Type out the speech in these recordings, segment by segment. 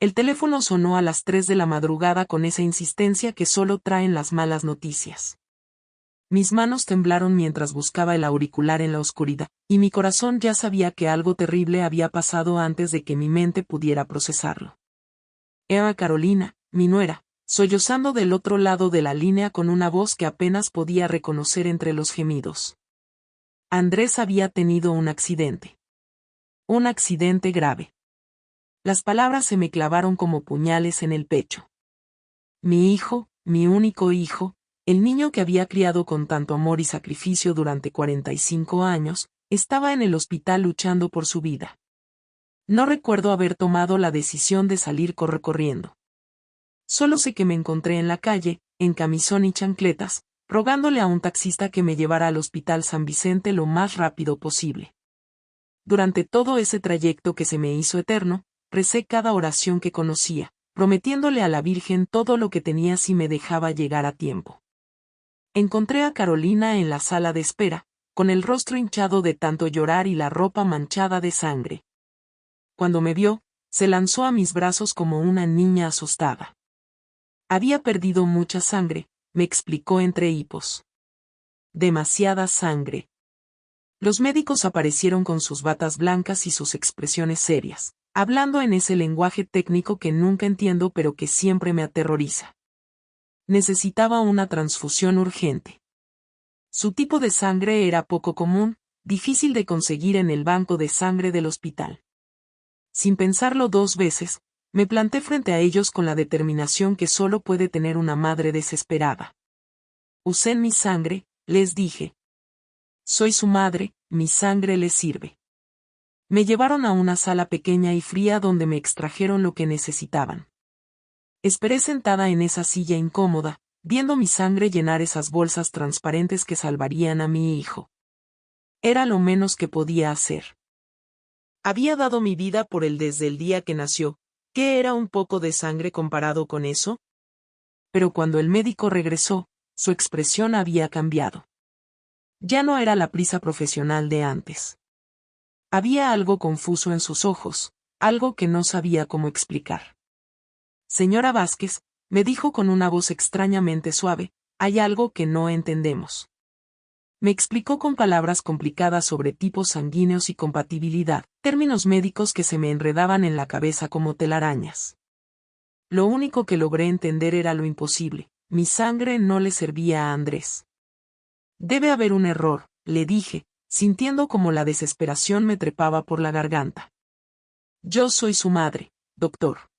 El teléfono sonó a las 3 de la madrugada con esa insistencia que solo traen las malas noticias. Mis manos temblaron mientras buscaba el auricular en la oscuridad, y mi corazón ya sabía que algo terrible había pasado antes de que mi mente pudiera procesarlo. Era Carolina, mi nuera, sollozando del otro lado de la línea con una voz que apenas podía reconocer entre los gemidos. Andrés había tenido un accidente. Un accidente grave. Las palabras se me clavaron como puñales en el pecho. Mi hijo, mi único hijo, el niño que había criado con tanto amor y sacrificio durante 45 años, estaba en el hospital luchando por su vida. No recuerdo haber tomado la decisión de salir corriendo. Solo sé que me encontré en la calle, en camisón y chancletas, rogándole a un taxista que me llevara al Hospital San Vicente lo más rápido posible. Durante todo ese trayecto que se me hizo eterno, recé cada oración que conocía, prometiéndole a la Virgen todo lo que tenía si me dejaba llegar a tiempo. Encontré a Carolina en la sala de espera, con el rostro hinchado de tanto llorar y la ropa manchada de sangre. Cuando me vio, se lanzó a mis brazos como una niña asustada. Había perdido mucha sangre, me explicó entre hipos. Demasiada sangre. Los médicos aparecieron con sus batas blancas y sus expresiones serias, hablando en ese lenguaje técnico que nunca entiendo pero que siempre me aterroriza. Necesitaba una transfusión urgente. Su tipo de sangre era poco común, difícil de conseguir en el banco de sangre del hospital. Sin pensarlo 2 veces, me planté frente a ellos con la determinación que solo puede tener una madre desesperada. Usé mi sangre, les dije. Soy su madre, mi sangre les sirve. Me llevaron a una sala pequeña y fría donde me extrajeron lo que necesitaban. Esperé sentada en esa silla incómoda, viendo mi sangre llenar esas bolsas transparentes que salvarían a mi hijo. Era lo menos que podía hacer. Había dado mi vida por él desde el día que nació. ¿Qué era un poco de sangre comparado con eso? Pero cuando el médico regresó, su expresión había cambiado. Ya no era la prisa profesional de antes. Había algo confuso en sus ojos, algo que no sabía cómo explicar. Señora Vázquez, me dijo con una voz extrañamente suave, hay algo que no entendemos. Me explicó con palabras complicadas sobre tipos sanguíneos y compatibilidad, términos médicos que se me enredaban en la cabeza como telarañas. Lo único que logré entender era lo imposible, mi sangre no le servía a Andrés. Debe haber un error, le dije, sintiendo como la desesperación me trepaba por la garganta. Yo soy su madre, doctor.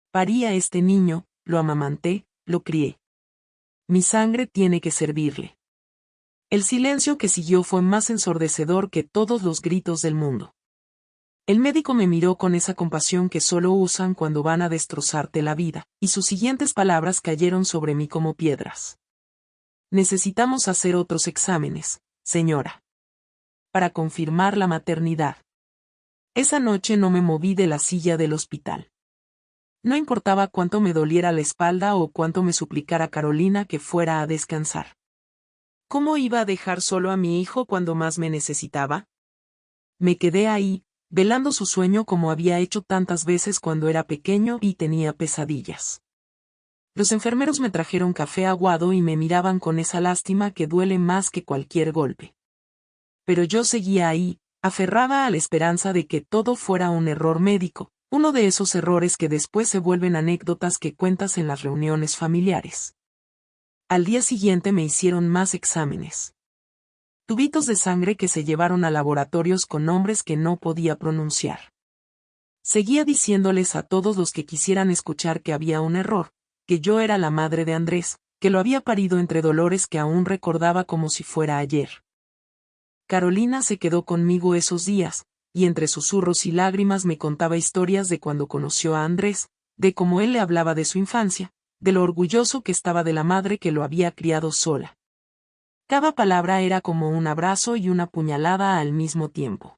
Parí a este niño, lo amamanté, lo crié. Mi sangre tiene que servirle. El silencio que siguió fue más ensordecedor que todos los gritos del mundo. El médico me miró con esa compasión que solo usan cuando van a destrozarte la vida, y sus siguientes palabras cayeron sobre mí como piedras. Necesitamos hacer otros exámenes, señora. Para confirmar la maternidad. Esa noche no me moví de la silla del hospital. No importaba cuánto me doliera la espalda o cuánto me suplicara Carolina que fuera a descansar. ¿Cómo iba a dejar solo a mi hijo cuando más me necesitaba? Me quedé ahí, velando su sueño como había hecho tantas veces cuando era pequeño y tenía pesadillas. Los enfermeros me trajeron café aguado y me miraban con esa lástima que duele más que cualquier golpe. Pero yo seguía ahí, aferrada a la esperanza de que todo fuera un error médico, uno de esos errores que después se vuelven anécdotas que cuentas en las reuniones familiares. Al día siguiente me hicieron más exámenes. Tubitos de sangre que se llevaron a laboratorios con nombres que no podía pronunciar. Seguía diciéndoles a todos los que quisieran escuchar que había un error, que yo era la madre de Andrés, que lo había parido entre dolores que aún recordaba como si fuera ayer. Carolina se quedó conmigo esos días, y entre susurros y lágrimas me contaba historias de cuando conoció a Andrés, de cómo él le hablaba de su infancia, de lo orgulloso que estaba de la madre que lo había criado sola. Cada palabra era como un abrazo y una puñalada al mismo tiempo.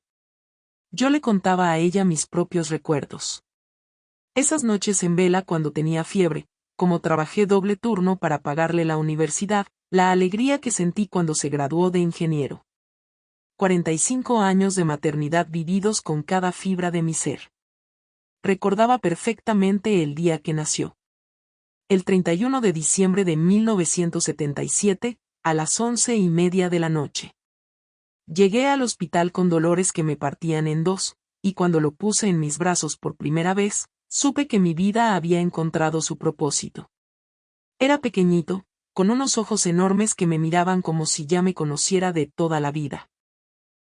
Yo le contaba a ella mis propios recuerdos. Esas noches en vela cuando tenía fiebre, como trabajé doble turno para pagarle la universidad, la alegría que sentí cuando se graduó de ingeniero. 45 años de maternidad vividos con cada fibra de mi ser. recordaba perfectamente el día que nació. El 31 de diciembre de 1977, a las 11:30 de la noche. Llegué al hospital con dolores que me partían en dos, y cuando lo puse en mis brazos por primera vez, supe que mi vida había encontrado su propósito. Era pequeñito, con unos ojos enormes que me miraban como si ya me conociera de toda la vida.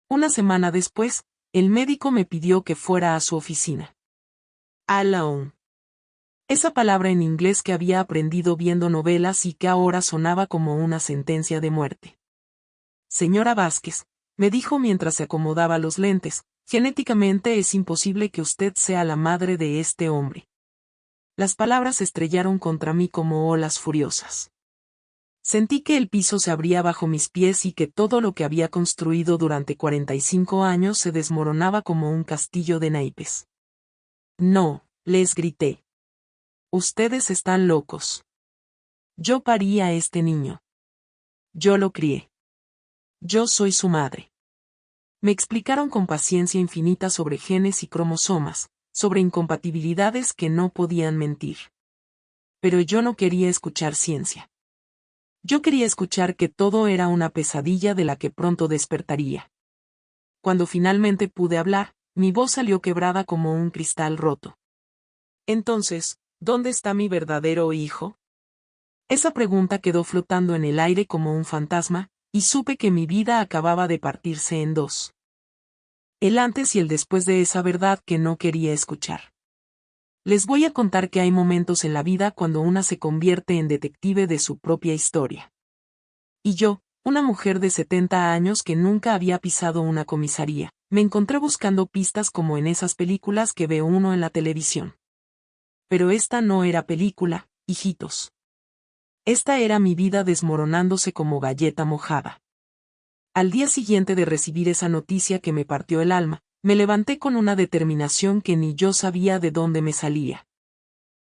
Una semana después, el médico me pidió que fuera a su oficina. Alone. Esa palabra en inglés que había aprendido viendo novelas y que ahora sonaba como una sentencia de muerte. Señora Vázquez, me dijo mientras se acomodaba los lentes, genéticamente es imposible que usted sea la madre de este hombre. Las palabras estrellaron contra mí como olas furiosas. Sentí que el piso se abría bajo mis pies y que todo lo que había construido durante 45 años se desmoronaba como un castillo de naipes. No, les grité. Ustedes están locos. Yo parí a este niño. Yo lo crié. Yo soy su madre. Me explicaron con paciencia infinita sobre genes y cromosomas, sobre incompatibilidades que no podían mentir. Pero yo no quería escuchar ciencia. Yo quería escuchar que todo era una pesadilla de la que pronto despertaría. Cuando finalmente pude hablar, mi voz salió quebrada como un cristal roto. Entonces, ¿dónde está mi verdadero hijo? Esa pregunta quedó flotando en el aire como un fantasma, y supe que mi vida acababa de partirse en dos. El antes y el después de esa verdad que no quería escuchar. Les voy a contar que hay momentos en la vida cuando una se convierte en detective de su propia historia. Y yo, una mujer de 70 años que nunca había pisado una comisaría, me encontré buscando pistas como en esas películas que ve uno en la televisión. Pero esta no era película, hijitos. Esta era mi vida desmoronándose como galleta mojada. Al día siguiente de recibir esa noticia que me partió el alma, me levanté con una determinación que ni yo sabía de dónde me salía.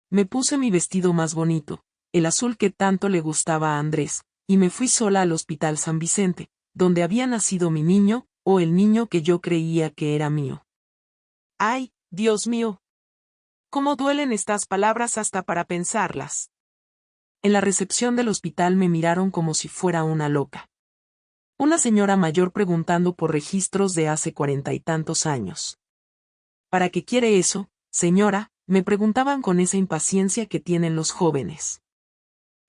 Me puse mi vestido más bonito, el azul que tanto le gustaba a Andrés, y me fui sola al Hospital San Vicente, donde había nacido mi niño, o el niño que yo creía que era mío. ¡Ay, Dios mío! ¿Cómo duelen estas palabras hasta para pensarlas? En la recepción del hospital me miraron como si fuera una loca. Una señora mayor preguntando por registros de hace 40 y tantos años. ¿Para qué quiere eso, señora?, me preguntaban con esa impaciencia que tienen los jóvenes.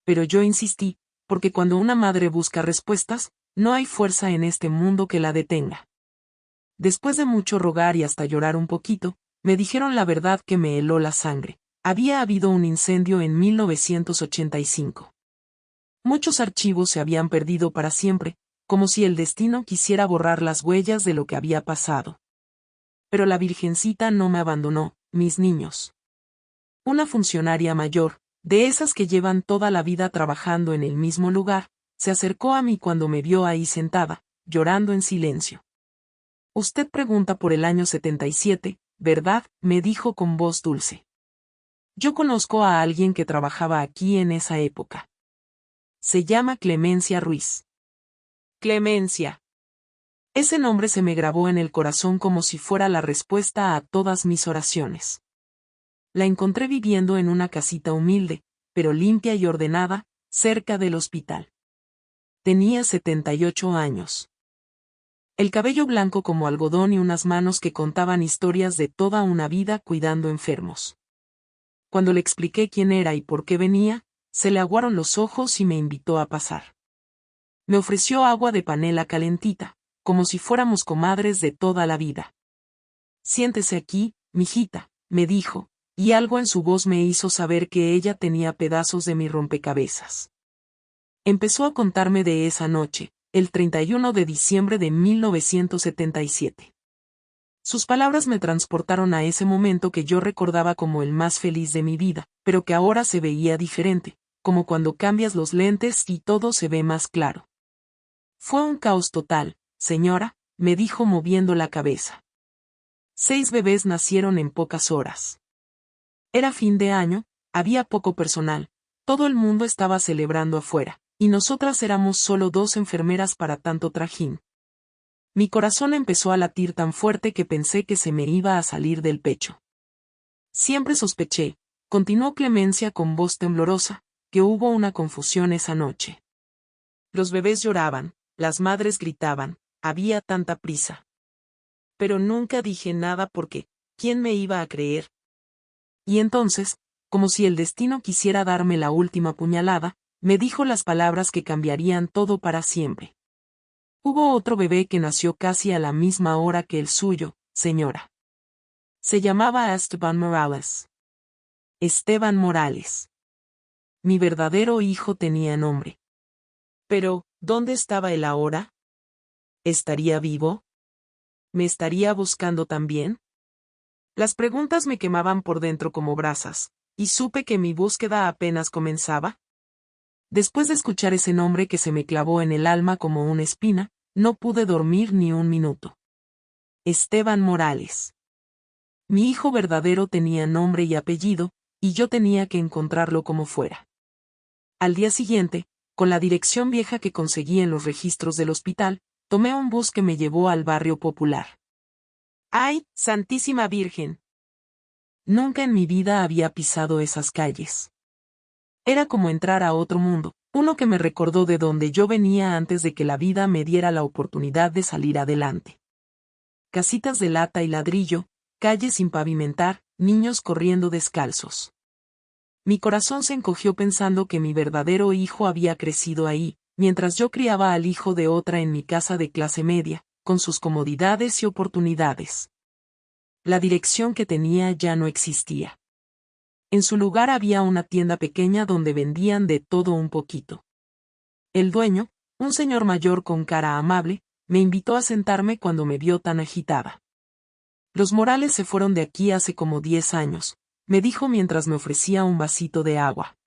Pero yo insistí, porque cuando una madre busca respuestas, no hay fuerza en este mundo que la detenga. Después de mucho rogar y hasta llorar un poquito, me dijeron la verdad que me heló la sangre. Había habido un incendio en 1985. Muchos archivos se habían perdido para siempre, como si el destino quisiera borrar las huellas de lo que había pasado. Pero la Virgencita no me abandonó, mis niños. Una funcionaria mayor, de esas que llevan toda la vida trabajando en el mismo lugar, se acercó a mí cuando me vio ahí sentada, llorando en silencio. Usted pregunta por el año 77, ¿verdad?, me dijo con voz dulce. Yo conozco a alguien que trabajaba aquí en esa época. Se llama Clemencia Ruiz. Clemencia. Ese nombre se me grabó en el corazón como si fuera la respuesta a todas mis oraciones. La encontré viviendo en una casita humilde, pero limpia y ordenada, cerca del hospital. Tenía 78 años. El cabello blanco como algodón y unas manos que contaban historias de toda una vida cuidando enfermos. Cuando le expliqué quién era y por qué venía, se le aguaron los ojos y me invitó a pasar. Me ofreció agua de panela calentita, como si fuéramos comadres de toda la vida. Siéntese aquí, mijita, me dijo, y algo en su voz me hizo saber que ella tenía pedazos de mi rompecabezas. Empezó a contarme de esa noche, el 31 de diciembre de 1977. Sus palabras me transportaron a ese momento que yo recordaba como el más feliz de mi vida, pero que ahora se veía diferente, como cuando cambias los lentes y todo se ve más claro. Fue un caos total, señora, me dijo moviendo la cabeza. 6 bebés nacieron en pocas horas. Era fin de año, había poco personal, todo el mundo estaba celebrando afuera, y nosotras éramos solo 2 enfermeras para tanto trajín. Mi corazón empezó a latir tan fuerte que pensé que se me iba a salir del pecho. Siempre sospeché, continuó Clemencia con voz temblorosa, que hubo una confusión esa noche. Los bebés lloraban, las madres gritaban, había tanta prisa. Pero nunca dije nada porque, ¿quién me iba a creer? Y entonces, como si el destino quisiera darme la última puñalada, me dijo las palabras que cambiarían todo para siempre. Hubo otro bebé que nació casi a la misma hora que el suyo, señora. Se llamaba Esteban Morales. Esteban Morales. Mi verdadero hijo tenía nombre. Pero, ¿dónde estaba él ahora? ¿Estaría vivo? ¿Me estaría buscando también? Las preguntas me quemaban por dentro como brasas, y supe que mi búsqueda apenas comenzaba. Después de escuchar ese nombre que se me clavó en el alma como una espina, no pude dormir ni un minuto. Esteban Morales. Mi hijo verdadero tenía nombre y apellido, y yo tenía que encontrarlo como fuera. Al día siguiente, con la dirección vieja que conseguí en los registros del hospital, tomé un bus que me llevó al barrio popular. ¡Ay, Santísima Virgen! Nunca en mi vida había pisado esas calles. Era como entrar a otro mundo, uno que me recordó de donde yo venía antes de que la vida me diera la oportunidad de salir adelante. Casitas de lata y ladrillo, calles sin pavimentar, niños corriendo descalzos. Mi corazón se encogió pensando que mi verdadero hijo había crecido ahí, mientras yo criaba al hijo de otra en mi casa de clase media, con sus comodidades y oportunidades. La dirección que tenía ya no existía. En su lugar había una tienda pequeña donde vendían de todo un poquito. El dueño, un señor mayor con cara amable, me invitó a sentarme cuando me vio tan agitada. Los Morales se fueron de aquí hace como 10 años, me dijo mientras me ofrecía un vasito de agua.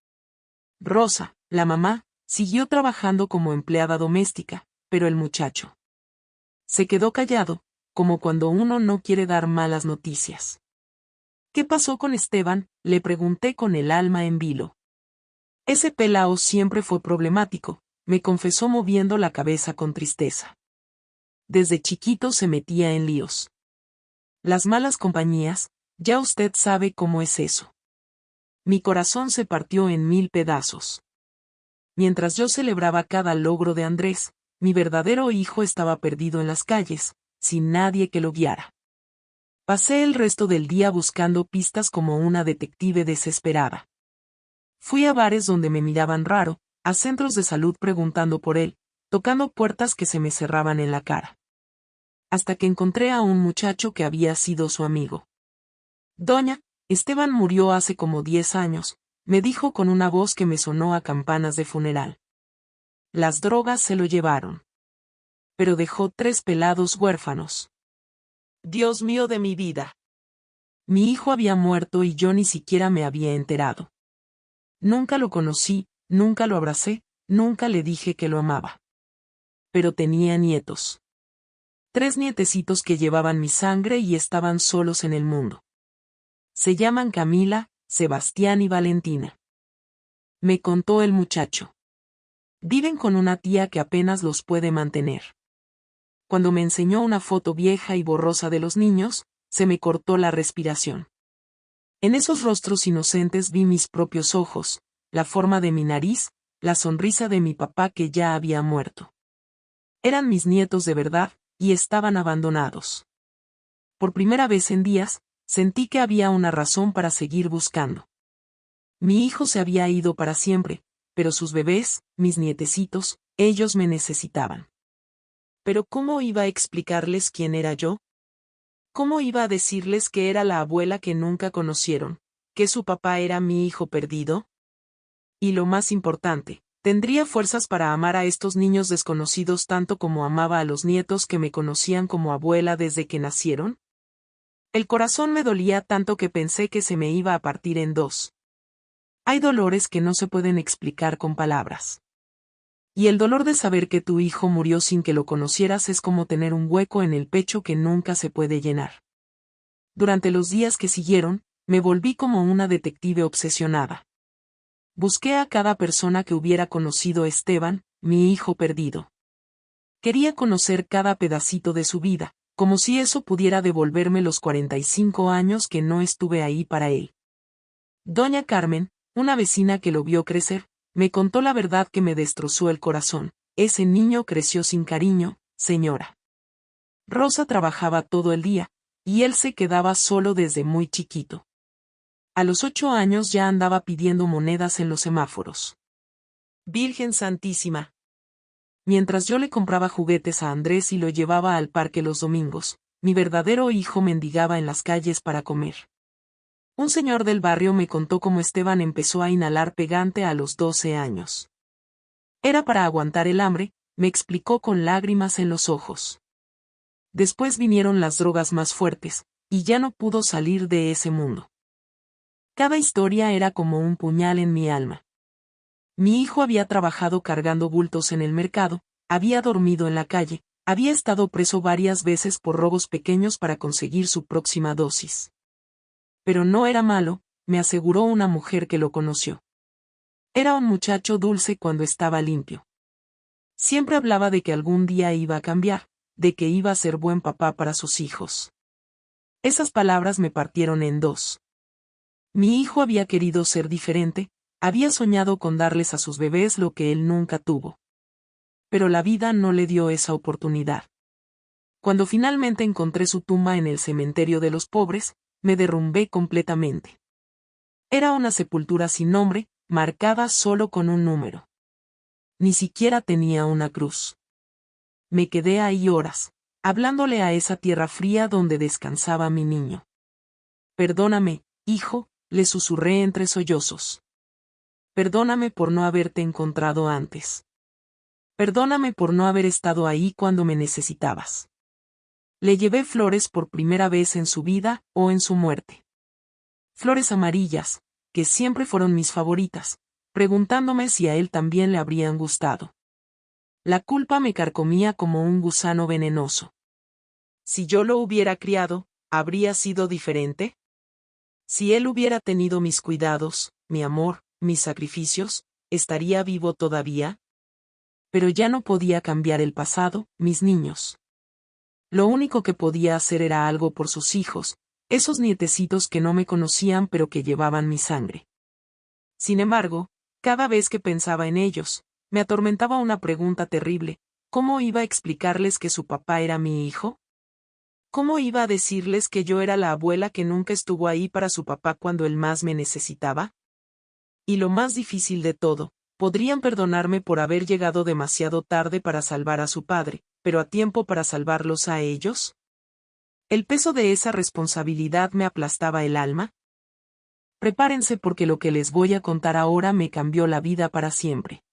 Rosa, la mamá, siguió trabajando como empleada doméstica, pero el muchacho se quedó callado, como cuando uno no quiere dar malas noticias. ¿Qué pasó con Esteban?, le pregunté con el alma en vilo. Ese pelao siempre fue problemático, me confesó moviendo la cabeza con tristeza. Desde chiquito se metía en líos. Las malas compañías, ya usted sabe cómo es eso. Mi corazón se partió en 1000 pedazos. Mientras yo celebraba cada logro de Andrés, mi verdadero hijo estaba perdido en las calles, sin nadie que lo guiara. Pasé el resto del día buscando pistas como una detective desesperada. Fui a bares donde me miraban raro, a centros de salud preguntando por él, tocando puertas que se me cerraban en la cara. Hasta que encontré a un muchacho que había sido su amigo. Doña, Esteban murió hace como 10 años, me dijo con una voz que me sonó a campanas de funeral. Las drogas se lo llevaron. Pero dejó 3 pelados huérfanos. Dios mío de mi vida. Mi hijo había muerto y yo ni siquiera me había enterado. Nunca lo conocí, nunca lo abracé, nunca le dije que lo amaba. Pero tenía nietos. 3 nietecitos que llevaban mi sangre y estaban solos en el mundo. Se llaman Camila, Sebastián y Valentina. Me contó el muchacho. Viven con una tía que apenas los puede mantener. Cuando me enseñó una foto vieja y borrosa de los niños, se me cortó la respiración. En esos rostros inocentes vi mis propios ojos, la forma de mi nariz, la sonrisa de mi papá que ya había muerto. Eran mis nietos de verdad, y estaban abandonados. Por primera vez en días, sentí que había una razón para seguir buscando. Mi hijo se había ido para siempre, pero sus bebés, mis nietecitos, ellos me necesitaban. Pero ¿cómo iba a explicarles quién era yo? ¿Cómo iba a decirles que era la abuela que nunca conocieron, que su papá era mi hijo perdido? Y lo más importante, ¿tendría fuerzas para amar a estos niños desconocidos tanto como amaba a los nietos que me conocían como abuela desde que nacieron? El corazón me dolía tanto que pensé que se me iba a partir en 2. Hay dolores que no se pueden explicar con palabras. Y el dolor de saber que tu hijo murió sin que lo conocieras es como tener un hueco en el pecho que nunca se puede llenar. Durante los días que siguieron, me volví como una detective obsesionada. Busqué a cada persona que hubiera conocido a Esteban, mi hijo perdido. Quería conocer cada pedacito de su vida, como si eso pudiera devolverme los 45 años que no estuve ahí para él. Doña Carmen, una vecina que lo vio crecer, me contó la verdad que me destrozó el corazón. Ese niño creció sin cariño, señora. Rosa trabajaba todo el día, y él se quedaba solo desde muy chiquito. A los 8 años ya andaba pidiendo monedas en los semáforos. Virgen Santísima. Mientras yo le compraba juguetes a Andrés y lo llevaba al parque los domingos, mi verdadero hijo mendigaba en las calles para comer. Un señor del barrio me contó cómo Esteban empezó a inhalar pegante a los 12 años. Era para aguantar el hambre, me explicó con lágrimas en los ojos. Después vinieron las drogas más fuertes, y ya no pudo salir de ese mundo. Cada historia era como un puñal en mi alma. Mi hijo había trabajado cargando bultos en el mercado, había dormido en la calle, había estado preso varias veces por robos pequeños para conseguir su próxima dosis. Pero no era malo, me aseguró una mujer que lo conoció. Era un muchacho dulce cuando estaba limpio. Siempre hablaba de que algún día iba a cambiar, de que iba a ser buen papá para sus hijos. Esas palabras me partieron en dos. Mi hijo había querido ser diferente, había soñado con darles a sus bebés lo que él nunca tuvo. Pero la vida no le dio esa oportunidad. Cuando finalmente encontré su tumba en el cementerio de los pobres, me derrumbé completamente. Era una sepultura sin nombre, marcada solo con un número. Ni siquiera tenía una cruz. Me quedé ahí horas, hablándole a esa tierra fría donde descansaba mi niño. Perdóname, hijo, le susurré entre sollozos. Perdóname por no haberte encontrado antes. Perdóname por no haber estado ahí cuando me necesitabas. Le llevé flores por primera vez en su vida o en su muerte. Flores amarillas, que siempre fueron mis favoritas, preguntándome si a él también le habrían gustado. La culpa me carcomía como un gusano venenoso. Si yo lo hubiera criado, ¿habría sido diferente? Si él hubiera tenido mis cuidados, mi amor, mis sacrificios, ¿estaría vivo todavía? Pero ya no podía cambiar el pasado, mis niños. Lo único que podía hacer era algo por sus hijos, esos nietecitos que no me conocían pero que llevaban mi sangre. Sin embargo, cada vez que pensaba en ellos, me atormentaba una pregunta terrible: ¿cómo iba a explicarles que su papá era mi hijo? ¿Cómo iba a decirles que yo era la abuela que nunca estuvo ahí para su papá cuando él más me necesitaba? Y lo más difícil de todo, podrían perdonarme por haber llegado demasiado tarde para salvar a su padre, pero a tiempo para salvarlos a ellos. El peso de esa responsabilidad me aplastaba el alma. Prepárense porque lo que les voy a contar ahora me cambió la vida para siempre.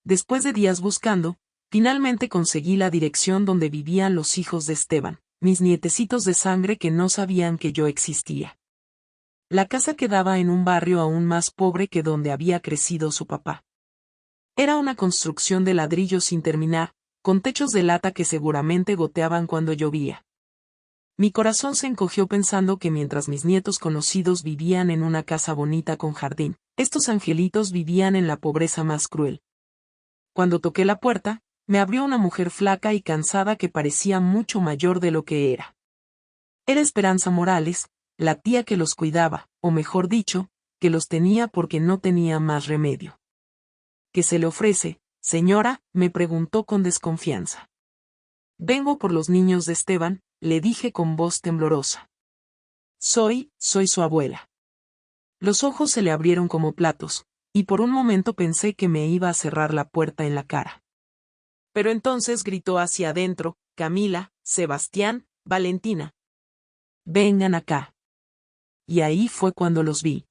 Después de días buscando, finalmente conseguí la dirección donde vivían los hijos de Esteban, mis nietecitos de sangre que no sabían que yo existía. La casa quedaba en un barrio aún más pobre que donde había crecido su papá. Era una construcción de ladrillos sin terminar, con techos de lata que seguramente goteaban cuando llovía. Mi corazón se encogió pensando que mientras mis nietos conocidos vivían en una casa bonita con jardín, estos angelitos vivían en la pobreza más cruel. Cuando toqué la puerta, me abrió una mujer flaca y cansada que parecía mucho mayor de lo que era. Era Esperanza Morales, la tía que los cuidaba, o mejor dicho, que los tenía porque no tenía más remedio. ¿Qué se le ofrece, señora?, me preguntó con desconfianza. Vengo por los niños de Esteban, le dije con voz temblorosa. Soy su abuela. Los ojos se le abrieron como platos, y por un momento pensé que me iba a cerrar la puerta en la cara. Pero entonces gritó hacia adentro: Camila, Sebastián, Valentina. Vengan acá. Y ahí fue cuando los vi.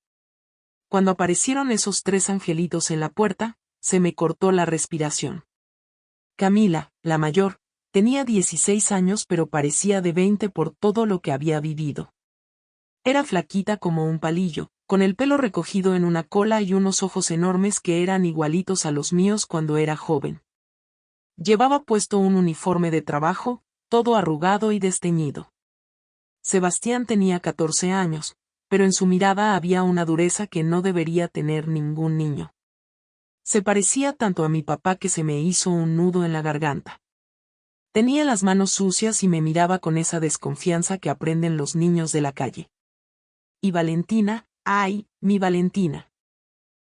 Cuando aparecieron esos 3 angelitos en la puerta, se me cortó la respiración. Camila, la mayor, tenía 16 años pero parecía de 20 por todo lo que había vivido. Era flaquita como un palillo, con el pelo recogido en una cola y unos ojos enormes que eran igualitos a los míos cuando era joven. Llevaba puesto un uniforme de trabajo, todo arrugado y desteñido. Sebastián tenía 14 años, pero en su mirada había una dureza que no debería tener ningún niño. Se parecía tanto a mi papá que se me hizo un nudo en la garganta. Tenía las manos sucias y me miraba con esa desconfianza que aprenden los niños de la calle. Y Valentina, ¡ay, mi Valentina!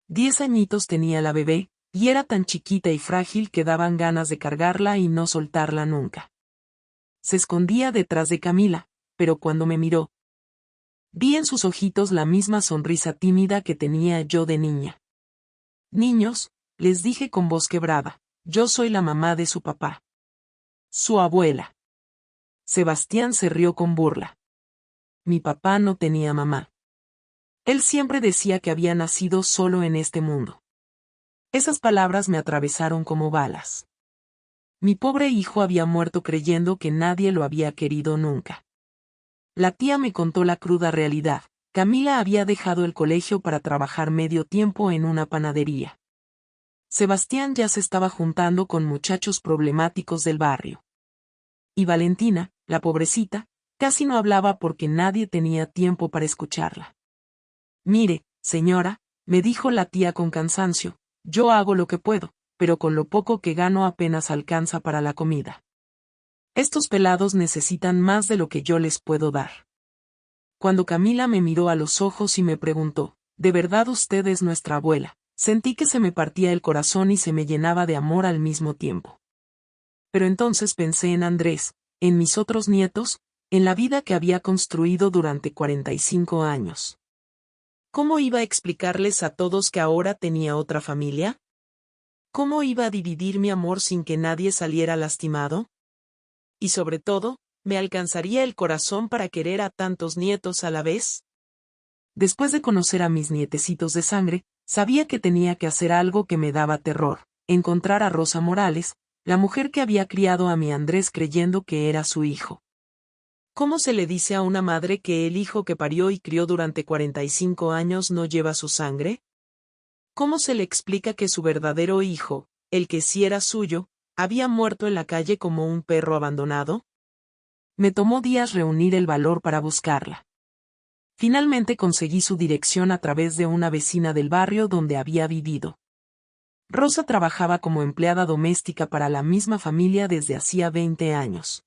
10 añitos tenía la bebé, y era tan chiquita y frágil que daban ganas de cargarla y no soltarla nunca. Se escondía detrás de Camila, pero cuando me miró, vi en sus ojitos la misma sonrisa tímida que tenía yo de niña. Niños, les dije con voz quebrada, yo soy la mamá de su papá. Su abuela. Sebastián se rió con burla. Mi papá no tenía mamá. Él siempre decía que había nacido solo en este mundo. Esas palabras me atravesaron como balas. Mi pobre hijo había muerto creyendo que nadie lo había querido nunca. La tía me contó la cruda realidad. Camila había dejado el colegio para trabajar medio tiempo en una panadería. Sebastián ya se estaba juntando con muchachos problemáticos del barrio. Y Valentina, la pobrecita, casi no hablaba porque nadie tenía tiempo para escucharla. Mire, señora, me dijo la tía con cansancio, yo hago lo que puedo, pero con lo poco que gano apenas alcanza para la comida. Estos pelados necesitan más de lo que yo les puedo dar. Cuando Camila me miró a los ojos y me preguntó, ¿de verdad usted es nuestra abuela? Sentí que se me partía el corazón y se me llenaba de amor al mismo tiempo. Pero entonces pensé en Andrés, en mis otros nietos, en la vida que había construido durante 45 años. ¿Cómo iba a explicarles a todos que ahora tenía otra familia? ¿Cómo iba a dividir mi amor sin que nadie saliera lastimado? Y sobre todo, ¿me alcanzaría el corazón para querer a tantos nietos a la vez? Después de conocer a mis nietecitos de sangre, sabía que tenía que hacer algo que me daba terror, encontrar a Rosa Morales, la mujer que había criado a mi Andrés creyendo que era su hijo. ¿Cómo se le dice a una madre que el hijo que parió y crió durante 45 años no lleva su sangre? ¿Cómo se le explica que su verdadero hijo, el que sí era suyo, había muerto en la calle como un perro abandonado? Me tomó días reunir el valor para buscarla. Finalmente conseguí su dirección a través de una vecina del barrio donde había vivido. Rosa trabajaba como empleada doméstica para la misma familia desde hacía 20 años.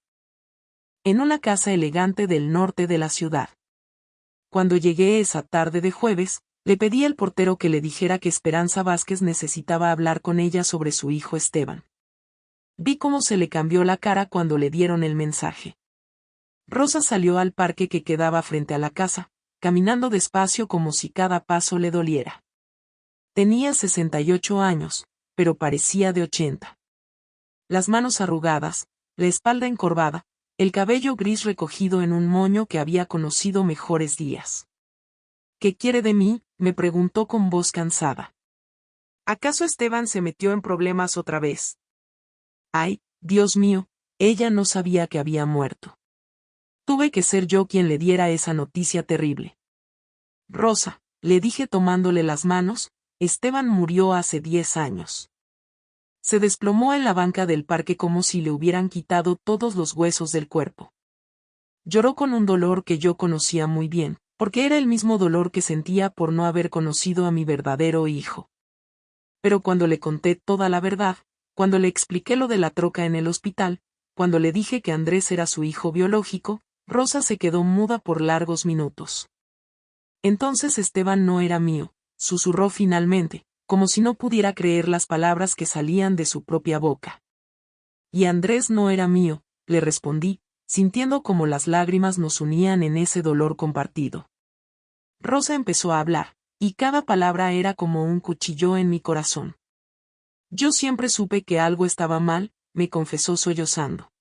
En una casa elegante del norte de la ciudad. Cuando llegué esa tarde de jueves, le pedí al portero que le dijera que Esperanza Vázquez necesitaba hablar con ella sobre su hijo Esteban. Vi cómo se le cambió la cara cuando le dieron el mensaje. Rosa salió al parque que quedaba frente a la casa, caminando despacio como si cada paso le doliera. Tenía 68 años, pero parecía de 80. Las manos arrugadas, la espalda encorvada, el cabello gris recogido en un moño que había conocido mejores días. ¿Qué quiere de mí?, me preguntó con voz cansada. ¿Acaso Esteban se metió en problemas otra vez? Ay, Dios mío, ella no sabía que había muerto. Tuve que ser yo quien le diera esa noticia terrible. Rosa, le dije tomándole las manos, Esteban murió hace 10 años. Se desplomó en la banca del parque como si le hubieran quitado todos los huesos del cuerpo. Lloró con un dolor que yo conocía muy bien, porque era el mismo dolor que sentía por no haber conocido a mi verdadero hijo. Pero cuando le conté toda la verdad, cuando le expliqué lo de la troca en el hospital, cuando le dije que Andrés era su hijo biológico, Rosa se quedó muda por largos minutos. Entonces Esteban no era mío, susurró finalmente, como si no pudiera creer las palabras que salían de su propia boca. Y Andrés no era mío, le respondí, sintiendo como las lágrimas nos unían en ese dolor compartido. Rosa empezó a hablar, y cada palabra era como un cuchillo en mi corazón. Yo siempre supe que algo estaba mal, me confesó sollozando.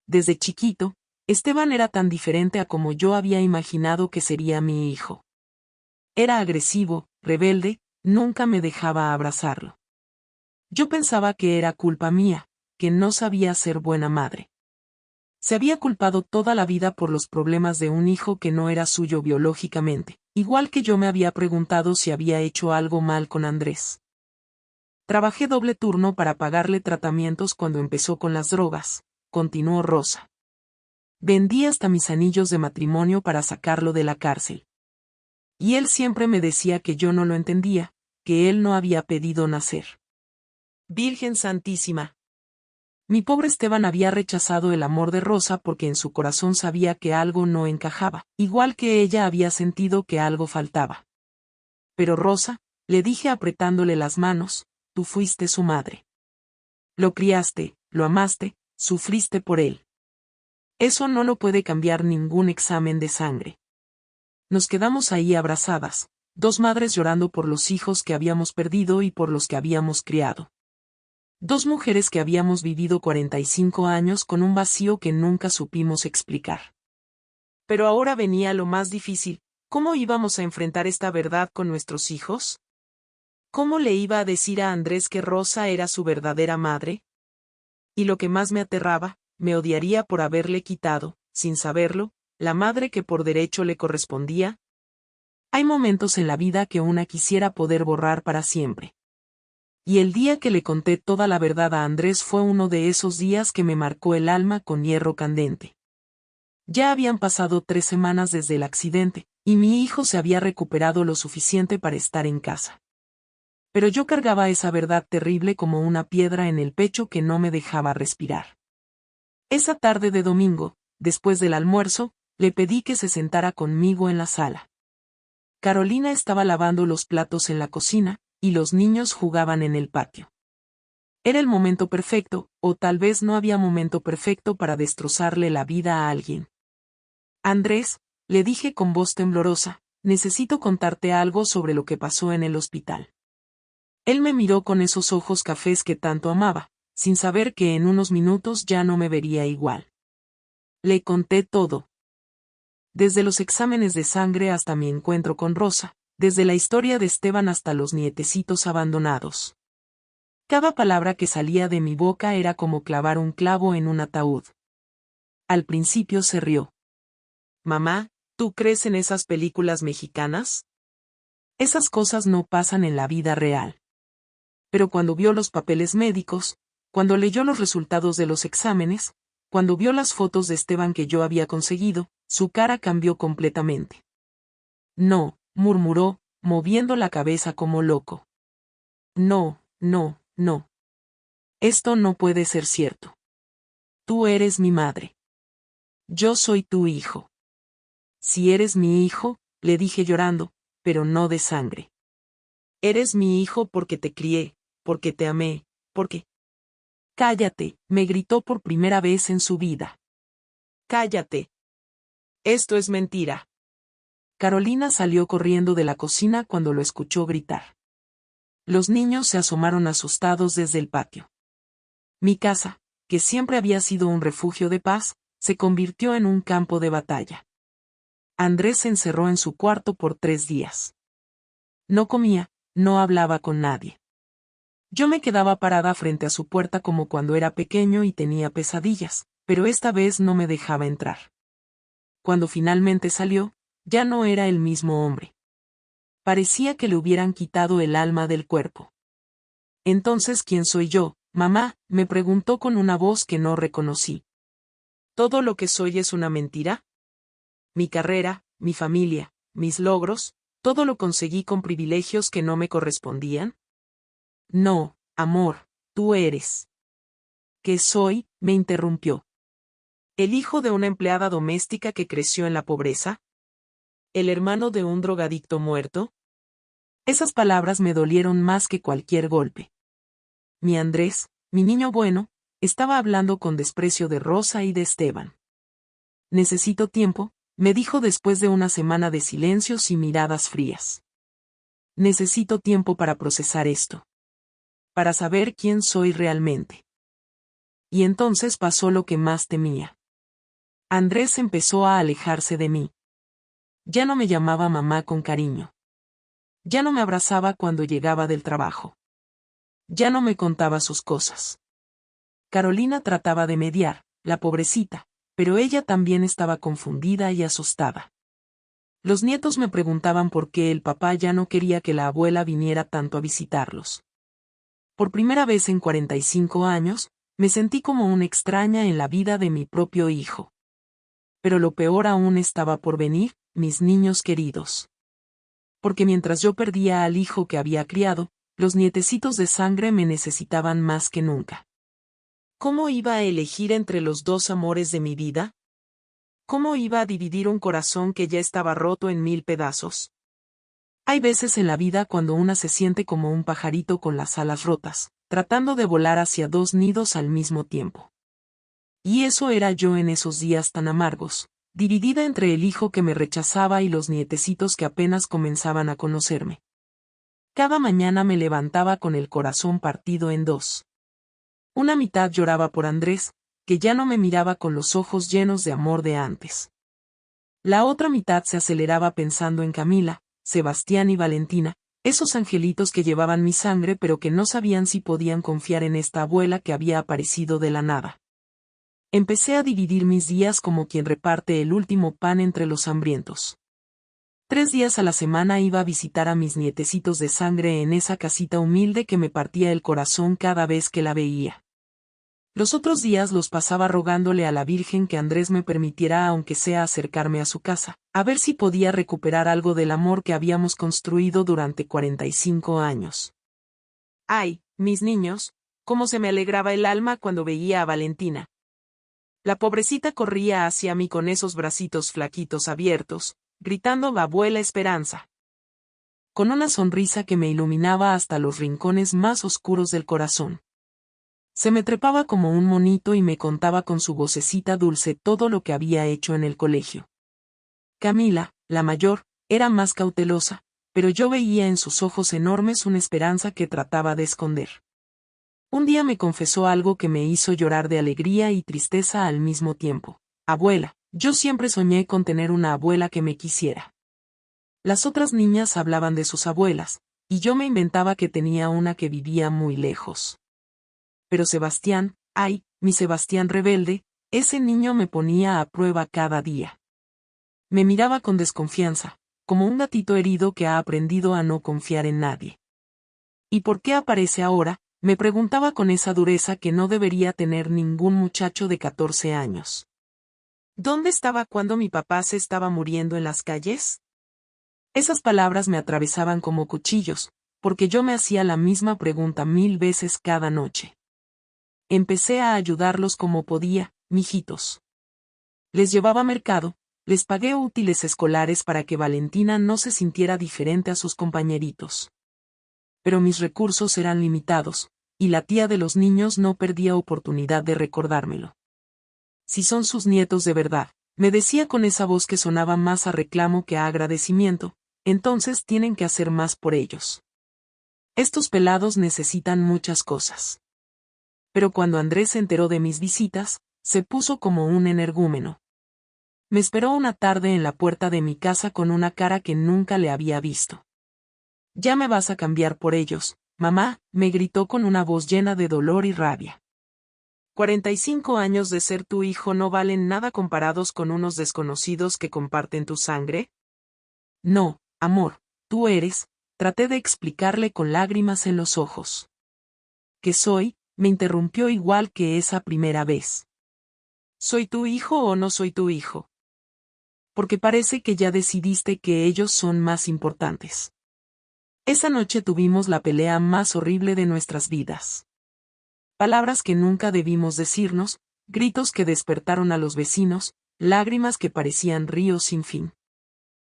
Desde chiquito, Esteban era tan diferente a como yo había imaginado que sería mi hijo. Era agresivo, rebelde, nunca me dejaba abrazarlo. Yo pensaba que era culpa mía, que no sabía ser buena madre. Se había culpado toda la vida por los problemas de un hijo que no era suyo biológicamente, igual que yo me había preguntado si había hecho algo mal con Andrés. Trabajé doble turno para pagarle tratamientos cuando empezó con las drogas, continuó Rosa. Vendí hasta mis anillos de matrimonio para sacarlo de la cárcel. Y él siempre me decía que yo no lo entendía, que él no había pedido nacer. Virgen Santísima. Mi pobre Esteban había rechazado el amor de Rosa porque en su corazón sabía que algo no encajaba, igual que ella había sentido que algo faltaba. Pero Rosa, le dije apretándole las manos, tú fuiste su madre. Lo criaste, lo amaste, sufriste por él. Eso no lo puede cambiar ningún examen de sangre. Nos quedamos ahí abrazadas, dos madres llorando por los hijos que habíamos perdido y por los que habíamos criado. Dos mujeres que habíamos vivido 45 años con un vacío que nunca supimos explicar. Pero ahora venía lo más difícil, ¿cómo íbamos a enfrentar esta verdad con nuestros hijos? ¿Cómo le iba a decir a Andrés que Rosa era su verdadera madre? Y lo que más me aterraba, me odiaría por haberle quitado, sin saberlo, la madre que por derecho le correspondía. Hay momentos en la vida que una quisiera poder borrar para siempre. Y el día que le conté toda la verdad a Andrés fue uno de esos días que me marcó el alma con hierro candente. Ya habían pasado 3 semanas desde el accidente, y mi hijo se había recuperado lo suficiente para estar en casa. Pero yo cargaba esa verdad terrible como una piedra en el pecho que no me dejaba respirar. Esa tarde de domingo, después del almuerzo, le pedí que se sentara conmigo en la sala. Carolina estaba lavando los platos en la cocina, y los niños jugaban en el patio. Era el momento perfecto, o tal vez no había momento perfecto para destrozarle la vida a alguien. Andrés, le dije con voz temblorosa, necesito contarte algo sobre lo que pasó en el hospital. Él me miró con esos ojos cafés que tanto amaba, sin saber que en unos minutos ya no me vería igual. Le conté todo. Desde los exámenes de sangre hasta mi encuentro con Rosa, desde la historia de Esteban hasta los nietecitos abandonados. Cada palabra que salía de mi boca era como clavar un clavo en un ataúd. Al principio se rió. Mamá, ¿tú crees en esas películas mexicanas? Esas cosas no pasan en la vida real. Pero cuando vio los papeles médicos, cuando leyó los resultados de los exámenes, cuando vio las fotos de Esteban que yo había conseguido, su cara cambió completamente. No, murmuró, moviendo la cabeza como loco. No, no, no. Esto no puede ser cierto. Tú eres mi madre. Yo soy tu hijo. Si eres mi hijo, le dije llorando, pero no de sangre. Eres mi hijo porque te crié, porque te amé, porque... Cállate, me gritó por primera vez en su vida. Cállate. Esto es mentira. Carolina salió corriendo de la cocina cuando lo escuchó gritar. Los niños se asomaron asustados desde el patio. Mi casa, que siempre había sido un refugio de paz, se convirtió en un campo de batalla. Andrés se encerró en su cuarto por 3 días. No comía, no hablaba con nadie. Yo me quedaba parada frente a su puerta como cuando era pequeño y tenía pesadillas, pero esta vez no me dejaba entrar. Cuando finalmente salió, ya no era el mismo hombre. Parecía que le hubieran quitado el alma del cuerpo. Entonces, ¿quién soy yo, mamá?, me preguntó con una voz que no reconocí. ¿Todo lo que soy es una mentira? Mi carrera, mi familia, mis logros, ¿todo lo conseguí con privilegios que no me correspondían? No, amor, tú eres. ¿Qué soy?, me interrumpió. ¿El hijo de una empleada doméstica que creció en la pobreza? ¿El hermano de un drogadicto muerto? Esas palabras me dolieron más que cualquier golpe. Mi Andrés, mi niño bueno, estaba hablando con desprecio de Rosa y de Esteban. Necesito tiempo, me dijo después de una semana de silencios y miradas frías. Necesito tiempo para procesar esto. Para saber quién soy realmente. Y entonces pasó lo que más temía. Andrés empezó a alejarse de mí. Ya no me llamaba mamá con cariño. Ya no me abrazaba cuando llegaba del trabajo. Ya no me contaba sus cosas. Carolina trataba de mediar, la pobrecita, pero ella también estaba confundida y asustada. Los nietos me preguntaban por qué el papá ya no quería que la abuela viniera tanto a visitarlos. Por primera vez en 45 años, me sentí como una extraña en la vida de mi propio hijo. Pero lo peor aún estaba por venir, mis niños queridos. Porque mientras yo perdía al hijo que había criado, los nietecitos de sangre me necesitaban más que nunca. ¿Cómo iba a elegir entre los dos amores de mi vida? ¿Cómo iba a dividir un corazón que ya estaba roto en 1000 pedazos? Hay veces en la vida cuando una se siente como un pajarito con las alas rotas, tratando de volar hacia dos nidos al mismo tiempo. Y eso era yo en esos días tan amargos, dividida entre el hijo que me rechazaba y los nietecitos que apenas comenzaban a conocerme. Cada mañana me levantaba con el corazón partido en dos. Una mitad lloraba por Andrés, que ya no me miraba con los ojos llenos de amor de antes. La otra mitad se aceleraba pensando en Camila, Sebastián y Valentina, esos angelitos que llevaban mi sangre pero que no sabían si podían confiar en esta abuela que había aparecido de la nada. Empecé a dividir mis días como quien reparte el último pan entre los hambrientos. 3 días a la semana iba a visitar a mis nietecitos de sangre en esa casita humilde que me partía el corazón cada vez que la veía. Los otros días los pasaba rogándole a la Virgen que Andrés me permitiera aunque sea acercarme a su casa, a ver si podía recuperar algo del amor que habíamos construido durante 45 años. Ay, mis niños, cómo se me alegraba el alma cuando veía a Valentina. La pobrecita corría hacia mí con esos bracitos flaquitos abiertos, gritando Abuela Esperanza. Con una sonrisa que me iluminaba hasta los rincones más oscuros del corazón. Se me trepaba como un monito y me contaba con su vocecita dulce todo lo que había hecho en el colegio. Camila, la mayor, era más cautelosa, pero yo veía en sus ojos enormes una esperanza que trataba de esconder. Un día me confesó algo que me hizo llorar de alegría y tristeza al mismo tiempo. Abuela, yo siempre soñé con tener una abuela que me quisiera. Las otras niñas hablaban de sus abuelas, y yo me inventaba que tenía una que vivía muy lejos. Pero Sebastián, ay, mi Sebastián rebelde, ese niño me ponía a prueba cada día. Me miraba con desconfianza, como un gatito herido que ha aprendido a no confiar en nadie. ¿Y por qué aparece ahora?, me preguntaba con esa dureza que no debería tener ningún muchacho de 14 años. ¿Dónde estaba cuando mi papá se estaba muriendo en las calles? Esas palabras me atravesaban como cuchillos, porque yo me hacía la misma pregunta 1000 veces cada noche. Empecé a ayudarlos como podía, mijitos. Les llevaba mercado, les pagué útiles escolares para que Valentina no se sintiera diferente a sus compañeritos. Pero mis recursos eran limitados, y la tía de los niños no perdía oportunidad de recordármelo. Si son sus nietos de verdad, me decía con esa voz que sonaba más a reclamo que a agradecimiento, entonces tienen que hacer más por ellos. Estos pelados necesitan muchas cosas. Pero cuando Andrés se enteró de mis visitas, se puso como un energúmeno. Me esperó una tarde en la puerta de mi casa con una cara que nunca le había visto. «Ya me vas a cambiar por ellos, mamá», me gritó con una voz llena de dolor y rabia. 45 años de ser tu hijo no valen nada comparados con unos desconocidos que comparten tu sangre. No, amor, tú eres, traté de explicarle con lágrimas en los ojos. ¿Qué soy?, me interrumpió igual que esa primera vez. ¿Soy tu hijo o no soy tu hijo? Porque parece que ya decidiste que ellos son más importantes. Esa noche tuvimos la pelea más horrible de nuestras vidas. Palabras que nunca debimos decirnos, gritos que despertaron a los vecinos, lágrimas que parecían ríos sin fin.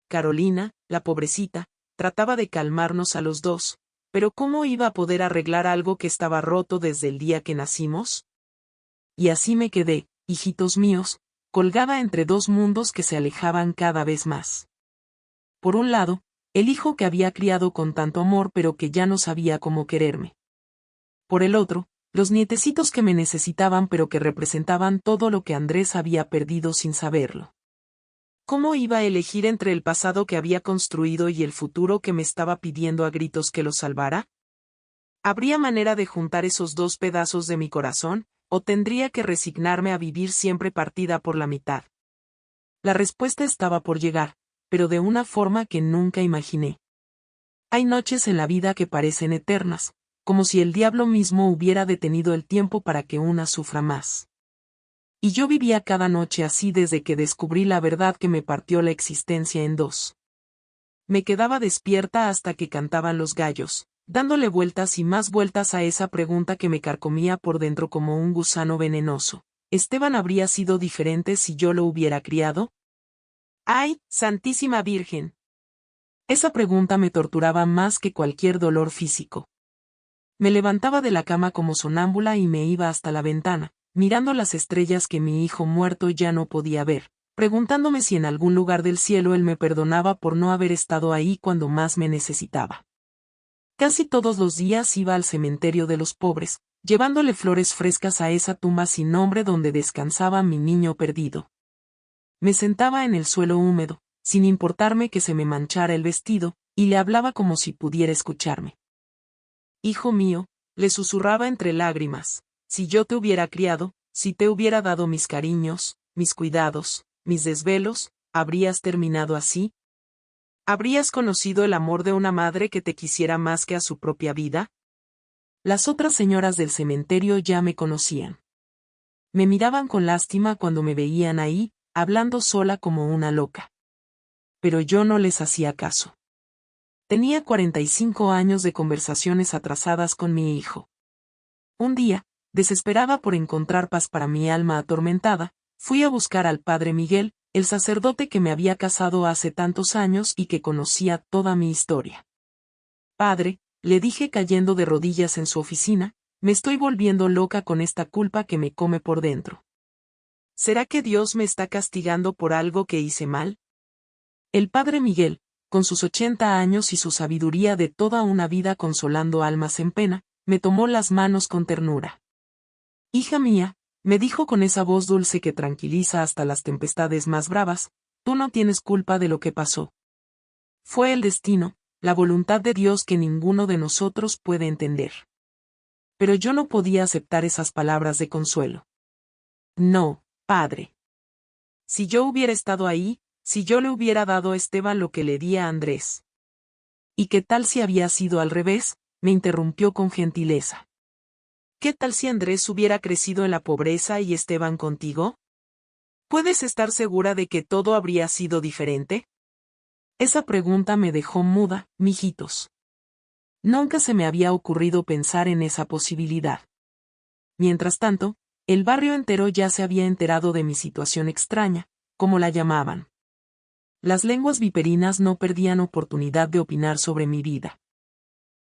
Carolina, la pobrecita, trataba de calmarnos a los dos, pero ¿cómo iba a poder arreglar algo que estaba roto desde el día que nacimos? Y así me quedé, hijitos míos, colgada entre dos mundos que se alejaban cada vez más. Por un lado, el hijo que había criado con tanto amor pero que ya no sabía cómo quererme. Por el otro, los nietecitos que me necesitaban pero que representaban todo lo que Andrés había perdido sin saberlo. ¿Cómo iba a elegir entre el pasado que había construido y el futuro que me estaba pidiendo a gritos que lo salvara? ¿Habría manera de juntar esos dos pedazos de mi corazón, o tendría que resignarme a vivir siempre partida por la mitad? La respuesta estaba por llegar, pero de una forma que nunca imaginé. Hay noches en la vida que parecen eternas, como si el diablo mismo hubiera detenido el tiempo para que una sufra más. Y yo vivía cada noche así desde que descubrí la verdad que me partió la existencia en dos. Me quedaba despierta hasta que cantaban los gallos, dándole vueltas y más vueltas a esa pregunta que me carcomía por dentro como un gusano venenoso. ¿Esteban habría sido diferente si yo lo hubiera criado? ¡Ay, Santísima Virgen! Esa pregunta me torturaba más que cualquier dolor físico. Me levantaba de la cama como sonámbula y me iba hasta la ventana, mirando las estrellas que mi hijo muerto ya no podía ver, preguntándome si en algún lugar del cielo él me perdonaba por no haber estado ahí cuando más me necesitaba. Casi todos los días iba al cementerio de los pobres, llevándole flores frescas a esa tumba sin nombre donde descansaba mi niño perdido. Me sentaba en el suelo húmedo, sin importarme que se me manchara el vestido, y le hablaba como si pudiera escucharme. Hijo mío, le susurraba entre lágrimas, si yo te hubiera criado, si te hubiera dado mis cariños, mis cuidados, mis desvelos, ¿habrías terminado así? ¿Habrías conocido el amor de una madre que te quisiera más que a su propia vida? Las otras señoras del cementerio ya me conocían. Me miraban con lástima cuando me veían ahí, hablando sola como una loca. Pero yo no les hacía caso. Tenía 45 años de conversaciones atrasadas con mi hijo. Un día, desesperada por encontrar paz para mi alma atormentada, fui a buscar al padre Miguel, el sacerdote que me había casado hace tantos años y que conocía toda mi historia. Padre, le dije cayendo de rodillas en su oficina, me estoy volviendo loca con esta culpa que me come por dentro. ¿Será que Dios me está castigando por algo que hice mal? El padre Miguel, con sus 80 años y su sabiduría de toda una vida consolando almas en pena, me tomó las manos con ternura. Hija mía, me dijo con esa voz dulce que tranquiliza hasta las tempestades más bravas, tú no tienes culpa de lo que pasó. Fue el destino, la voluntad de Dios que ninguno de nosotros puede entender. Pero yo no podía aceptar esas palabras de consuelo. No, padre. Si yo hubiera estado ahí, si yo le hubiera dado a Esteban lo que le di a Andrés. ¿Y qué tal si había sido al revés? Me interrumpió con gentileza. ¿Qué tal si Andrés hubiera crecido en la pobreza y Esteban contigo? ¿Puedes estar segura de que todo habría sido diferente? Esa pregunta me dejó muda, mijitos. Nunca se me había ocurrido pensar en esa posibilidad. Mientras tanto, el barrio entero ya se había enterado de mi situación extraña, como la llamaban. Las lenguas viperinas no perdían oportunidad de opinar sobre mi vida.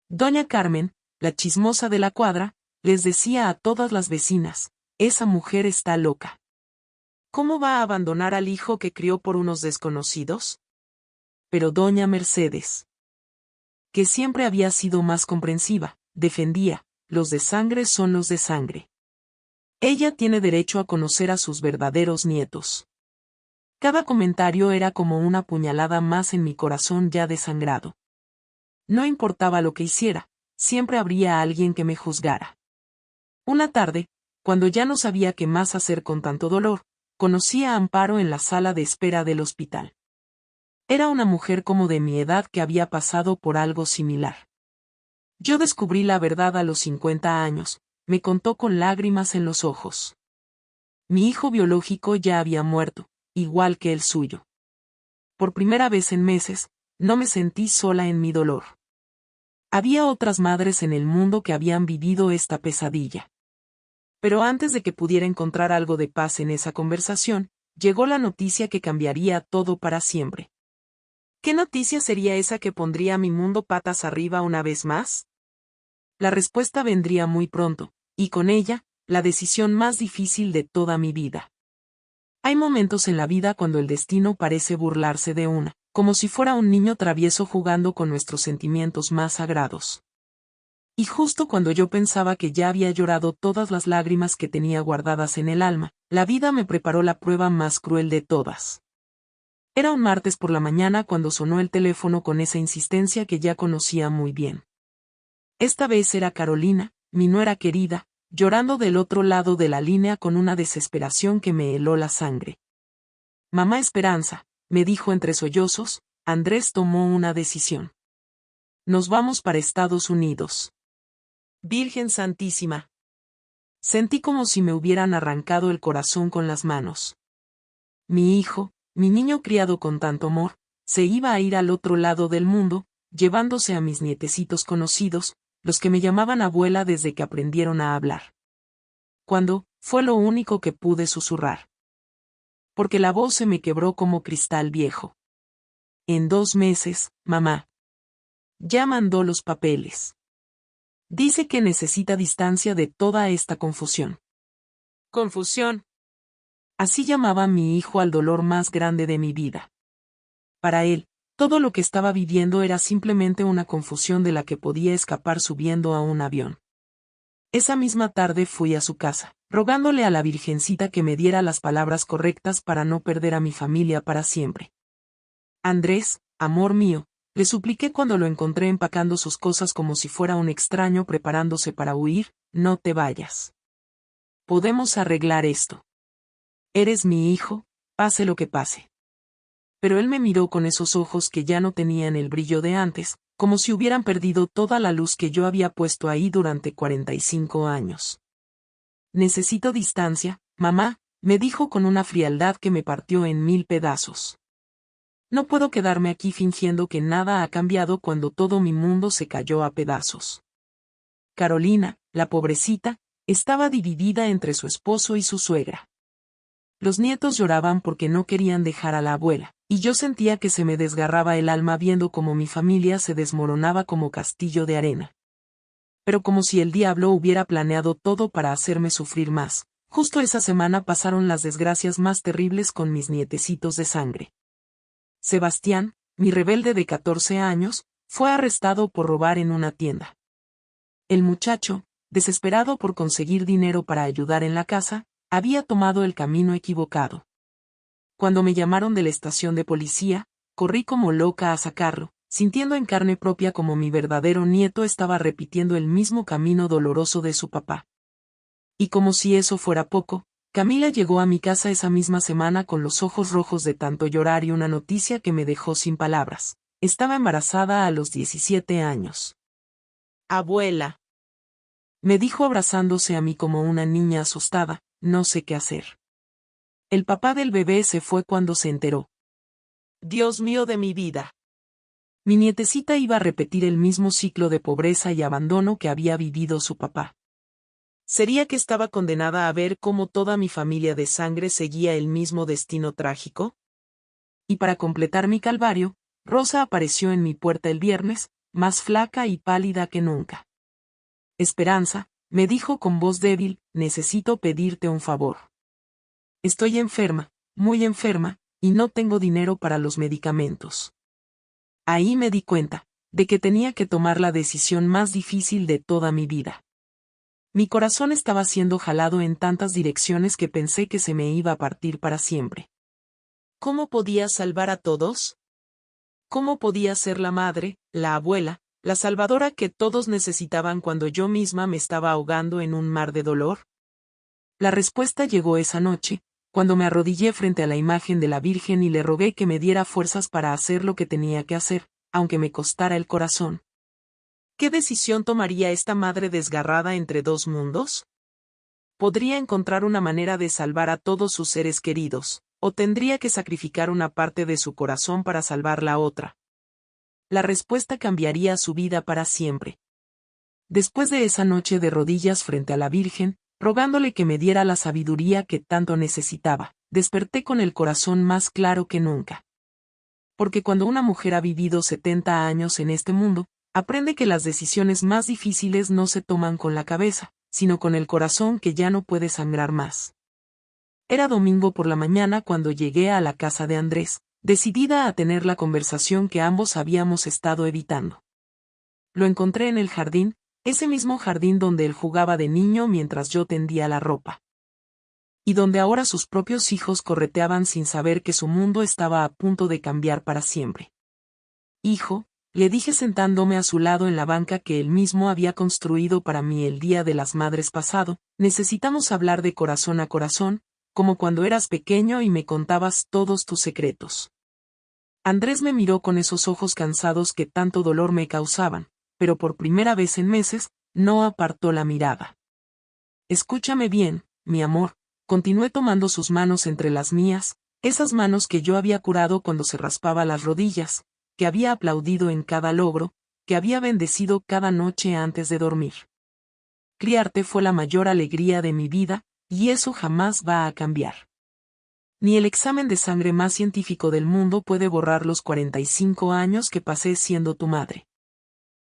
Doña Carmen, la chismosa de la cuadra, les decía a todas las vecinas, esa mujer está loca. ¿Cómo va a abandonar al hijo que crió por unos desconocidos? Pero doña Mercedes, que siempre había sido más comprensiva, defendía, los de sangre son los de sangre. Ella tiene derecho a conocer a sus verdaderos nietos. Cada comentario era como una puñalada más en mi corazón ya desangrado. No importaba lo que hiciera, siempre habría alguien que me juzgara. Una tarde, cuando ya no sabía qué más hacer con tanto dolor, conocí a Amparo en la sala de espera del hospital. Era una mujer como de mi edad que había pasado por algo similar. Yo descubrí la verdad a los 50 años, me contó con lágrimas en los ojos. Mi hijo biológico ya había muerto, igual que el suyo. Por primera vez en meses, no me sentí sola en mi dolor. Había otras madres en el mundo que habían vivido esta pesadilla. Pero antes de que pudiera encontrar algo de paz en esa conversación, llegó la noticia que cambiaría todo para siempre. ¿Qué noticia sería esa que pondría mi mundo patas arriba una vez más? La respuesta vendría muy pronto, y con ella, la decisión más difícil de toda mi vida. Hay momentos en la vida cuando el destino parece burlarse de una, como si fuera un niño travieso jugando con nuestros sentimientos más sagrados. Y justo cuando yo pensaba que ya había llorado todas las lágrimas que tenía guardadas en el alma, la vida me preparó la prueba más cruel de todas. Era un martes por la mañana cuando sonó el teléfono con esa insistencia que ya conocía muy bien. Esta vez era Carolina, mi nuera querida, llorando del otro lado de la línea con una desesperación que me heló la sangre. Mamá Esperanza, me dijo entre sollozos, Andrés tomó una decisión. Nos vamos para Estados Unidos. Virgen Santísima. Sentí como si me hubieran arrancado el corazón con las manos. Mi hijo, mi niño criado con tanto amor, se iba a ir al otro lado del mundo, llevándose a mis nietecitos conocidos, los que me llamaban abuela desde que aprendieron a hablar. Cuando, fue lo único que pude susurrar. Porque la voz se me quebró como cristal viejo. En 2 meses, mamá. Ya mandó los papeles. Dice que necesita distancia de toda esta confusión. Confusión. Así llamaba mi hijo al dolor más grande de mi vida. Para él, todo lo que estaba viviendo era simplemente una confusión de la que podía escapar subiendo a un avión. Esa misma tarde fui a su casa, rogándole a la Virgencita que me diera las palabras correctas para no perder a mi familia para siempre. Andrés, amor mío, le supliqué cuando lo encontré empacando sus cosas como si fuera un extraño preparándose para huir, no te vayas. Podemos arreglar esto. Eres mi hijo, pase lo que pase. Pero él me miró con esos ojos que ya no tenían el brillo de antes, como si hubieran perdido toda la luz que yo había puesto ahí durante 45 años. Necesito distancia, mamá, me dijo con una frialdad que me partió en 1000 pedazos. No puedo quedarme aquí fingiendo que nada ha cambiado cuando todo mi mundo se cayó a pedazos. Carolina, la pobrecita, estaba dividida entre su esposo y su suegra. Los nietos lloraban porque no querían dejar a la abuela, y yo sentía que se me desgarraba el alma viendo cómo mi familia se desmoronaba como castillo de arena. Pero como si el diablo hubiera planeado todo para hacerme sufrir más, justo esa semana pasaron las desgracias más terribles con mis nietecitos de sangre. Sebastián, mi rebelde de 14 años, fue arrestado por robar en una tienda. El muchacho, desesperado por conseguir dinero para ayudar en la casa, había tomado el camino equivocado. Cuando me llamaron de la estación de policía, corrí como loca a sacarlo, sintiendo en carne propia como mi verdadero nieto estaba repitiendo el mismo camino doloroso de su papá. Y como si eso fuera poco, Camila llegó a mi casa esa misma semana con los ojos rojos de tanto llorar y una noticia que me dejó sin palabras. Estaba embarazada a los 17 años. Abuela. Me dijo abrazándose a mí como una niña asustada, no sé qué hacer. El papá del bebé se fue cuando se enteró. Dios mío de mi vida. Mi nietecita iba a repetir el mismo ciclo de pobreza y abandono que había vivido su papá. ¿Sería que estaba condenada a ver cómo toda mi familia de sangre seguía el mismo destino trágico? Y para completar mi calvario, Rosa apareció en mi puerta el viernes, más flaca y pálida que nunca. Esperanza, me dijo con voz débil, necesito pedirte un favor. Estoy enferma, muy enferma, y no tengo dinero para los medicamentos. Ahí me di cuenta, de que tenía que tomar la decisión más difícil de toda mi vida. Mi corazón estaba siendo jalado en tantas direcciones que pensé que se me iba a partir para siempre. ¿Cómo podía salvar a todos? ¿Cómo podía ser la madre, la abuela, la salvadora que todos necesitaban cuando yo misma me estaba ahogando en un mar de dolor? La respuesta llegó esa noche, cuando me arrodillé frente a la imagen de la Virgen y le rogué que me diera fuerzas para hacer lo que tenía que hacer, aunque me costara el corazón. ¿Qué decisión tomaría esta madre desgarrada entre dos mundos? ¿Podría encontrar una manera de salvar a todos sus seres queridos, o tendría que sacrificar una parte de su corazón para salvar la otra? La respuesta cambiaría su vida para siempre. Después de esa noche de rodillas frente a la Virgen, rogándole que me diera la sabiduría que tanto necesitaba, desperté con el corazón más claro que nunca. Porque cuando una mujer ha vivido 70 años en este mundo, aprende que las decisiones más difíciles no se toman con la cabeza, sino con el corazón que ya no puede sangrar más. Era domingo por la mañana cuando llegué a la casa de Andrés, decidida a tener la conversación que ambos habíamos estado evitando. Lo encontré en el jardín, ese mismo jardín donde él jugaba de niño mientras yo tendía la ropa. Y donde ahora sus propios hijos correteaban sin saber que su mundo estaba a punto de cambiar para siempre. Hijo, le dije sentándome a su lado en la banca que él mismo había construido para mí el Día de las Madres pasado, necesitamos hablar de corazón a corazón, como cuando eras pequeño y me contabas todos tus secretos. Andrés me miró con esos ojos cansados que tanto dolor me causaban, pero por primera vez en meses, no apartó la mirada. Escúchame bien, mi amor, continué tomando sus manos entre las mías, esas manos que yo había curado cuando se raspaba las rodillas, que había aplaudido en cada logro, que había bendecido cada noche antes de dormir. Criarte fue la mayor alegría de mi vida, y eso jamás va a cambiar. Ni el examen de sangre más científico del mundo puede borrar los 45 años que pasé siendo tu madre.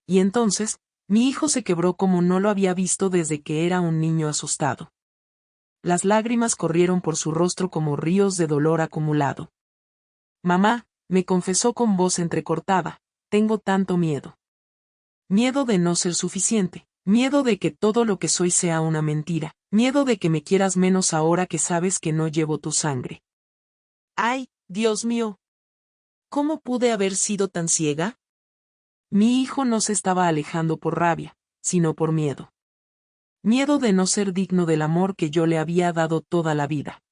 Y entonces, mi hijo se quebró como no lo había visto desde que era un niño asustado. Las lágrimas corrieron por su rostro como ríos de dolor acumulado. Mamá, me confesó con voz entrecortada, tengo tanto miedo. Miedo de no ser suficiente, miedo de que todo lo que soy sea una mentira, miedo de que me quieras menos ahora que sabes que no llevo tu sangre. ¡Ay, Dios mío! ¿Cómo pude haber sido tan ciega? Mi hijo no se estaba alejando por rabia, sino por miedo. Miedo de no ser digno del amor que yo le había dado toda la vida.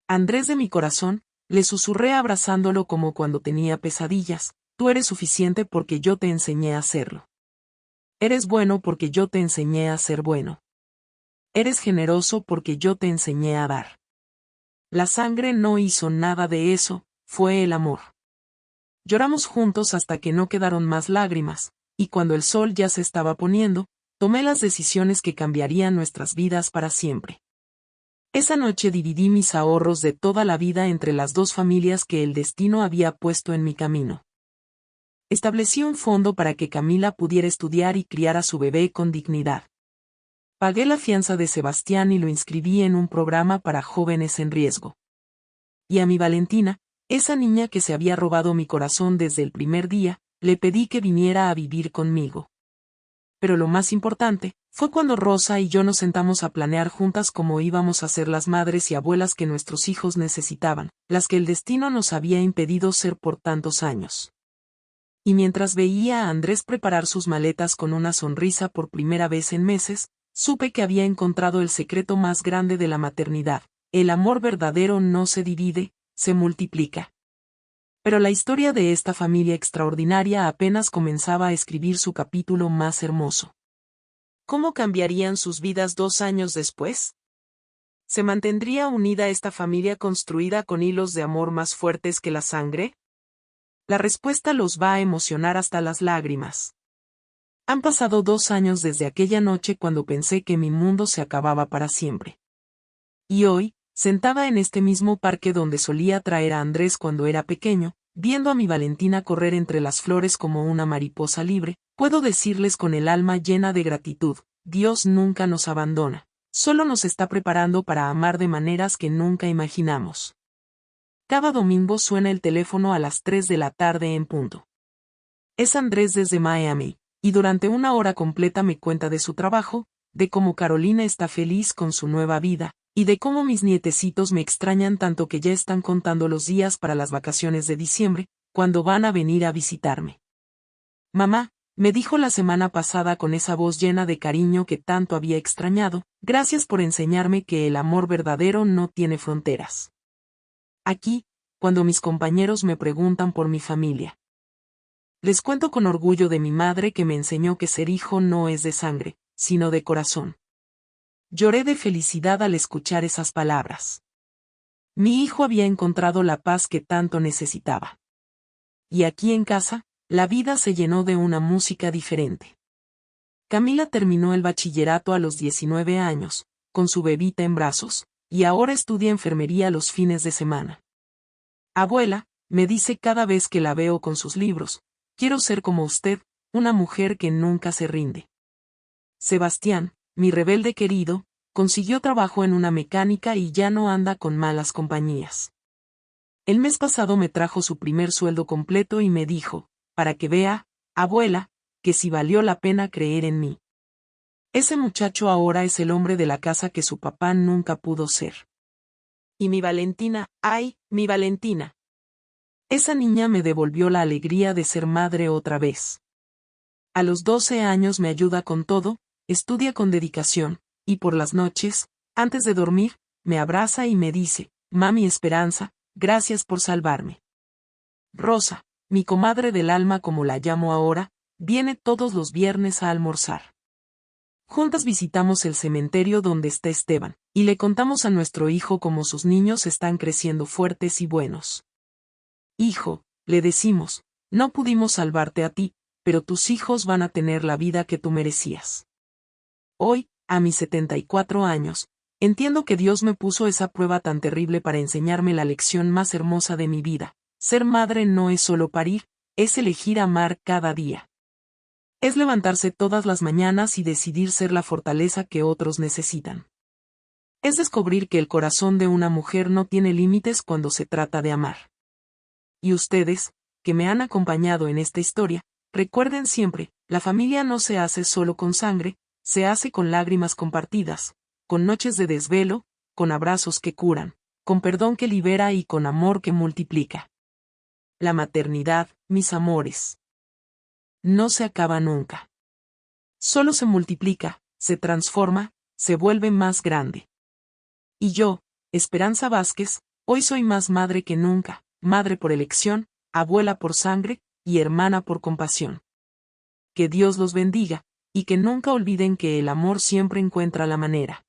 Andrés de mi corazón, le susurré abrazándolo como cuando tenía pesadillas, tú eres suficiente porque yo te enseñé a hacerlo. Eres bueno porque yo te enseñé a ser bueno. Eres generoso porque yo te enseñé a dar. La sangre no hizo nada de eso, fue el amor. Lloramos juntos hasta que no quedaron más lágrimas, y cuando el sol ya se estaba poniendo, tomé las decisiones que cambiarían nuestras vidas para siempre. Esa noche dividí mis ahorros de toda la vida entre las dos familias que el destino había puesto en mi camino. Establecí un fondo para que Camila pudiera estudiar y criar a su bebé con dignidad. Pagué la fianza de Sebastián y lo inscribí en un programa para jóvenes en riesgo. Y a mi Valentina, esa niña que se había robado mi corazón desde el primer día, le pedí que viniera a vivir conmigo. Pero lo más importante, fue cuando Rosa y yo nos sentamos a planear juntas cómo íbamos a ser las madres y abuelas que nuestros hijos necesitaban, las que el destino nos había impedido ser por tantos años. Y mientras veía a Andrés preparar sus maletas con una sonrisa por primera vez en meses, supe que había encontrado el secreto más grande de la maternidad: el amor verdadero no se divide, se multiplica. Pero la historia de esta familia extraordinaria apenas comenzaba a escribir su capítulo más hermoso. ¿Cómo cambiarían sus vidas 2 años después? ¿Se mantendría unida esta familia construida con hilos de amor más fuertes que la sangre? La respuesta los va a emocionar hasta las lágrimas. Han pasado 2 años desde aquella noche cuando pensé que mi mundo se acababa para siempre. Y hoy, sentada en este mismo parque donde solía traer a Andrés cuando era pequeño, viendo a mi Valentina correr entre las flores como una mariposa libre, puedo decirles con el alma llena de gratitud: Dios nunca nos abandona, solo nos está preparando para amar de maneras que nunca imaginamos. Cada domingo suena el teléfono a las 3 de la tarde en punto. Es Andrés desde Miami, y durante una hora completa me cuenta de su trabajo, de cómo Carolina está feliz con su nueva vida, y de cómo mis nietecitos me extrañan tanto que ya están contando los días para las vacaciones de diciembre, cuando van a venir a visitarme. Mamá, me dijo la semana pasada con esa voz llena de cariño que tanto había extrañado, gracias por enseñarme que el amor verdadero no tiene fronteras. Aquí, cuando mis compañeros me preguntan por mi familia, les cuento con orgullo de mi madre que me enseñó que ser hijo no es de sangre, sino de corazón. Lloré de felicidad al escuchar esas palabras. Mi hijo había encontrado la paz que tanto necesitaba. Y aquí en casa, la vida se llenó de una música diferente. Camila terminó el bachillerato a los 19 años, con su bebita en brazos, y ahora estudia enfermería los fines de semana. Abuela, me dice cada vez que la veo con sus libros, quiero ser como usted, una mujer que nunca se rinde. Sebastián, mi rebelde querido, consiguió trabajo en una mecánica y ya no anda con malas compañías. El mes pasado me trajo su primer sueldo completo y me dijo, para que vea, abuela, que sí valió la pena creer en mí. Ese muchacho ahora es el hombre de la casa que su papá nunca pudo ser. Y mi Valentina, ¡ay, mi Valentina! Esa niña me devolvió la alegría de ser madre otra vez. A los 12 años me ayuda con todo, estudia con dedicación, y por las noches, antes de dormir, me abraza y me dice, Mami Esperanza, gracias por salvarme. Rosa, mi comadre del alma como la llamo ahora, viene todos los viernes a almorzar. Juntas visitamos el cementerio donde está Esteban, y le contamos a nuestro hijo cómo sus niños están creciendo fuertes y buenos. Hijo, le decimos, No pudimos salvarte a ti, pero tus hijos van a tener la vida que tú merecías. Hoy, a mis 74 años, entiendo que Dios me puso esa prueba tan terrible para enseñarme la lección más hermosa de mi vida. Ser madre no es solo parir, es elegir amar cada día. Es levantarse todas las mañanas y decidir ser la fortaleza que otros necesitan. Es descubrir que el corazón de una mujer no tiene límites cuando se trata de amar. Y ustedes, que me han acompañado en esta historia, recuerden siempre, la familia no se hace solo con sangre, se hace con lágrimas compartidas, con noches de desvelo, con abrazos que curan, con perdón que libera y con amor que multiplica. La maternidad, mis amores, no se acaba nunca. Solo se multiplica, se transforma, se vuelve más grande. Y yo, Esperanza Vázquez, hoy soy más madre que nunca, madre por elección, abuela por sangre, y hermana por compasión. Que Dios los bendiga, y que nunca olviden que el amor siempre encuentra la manera.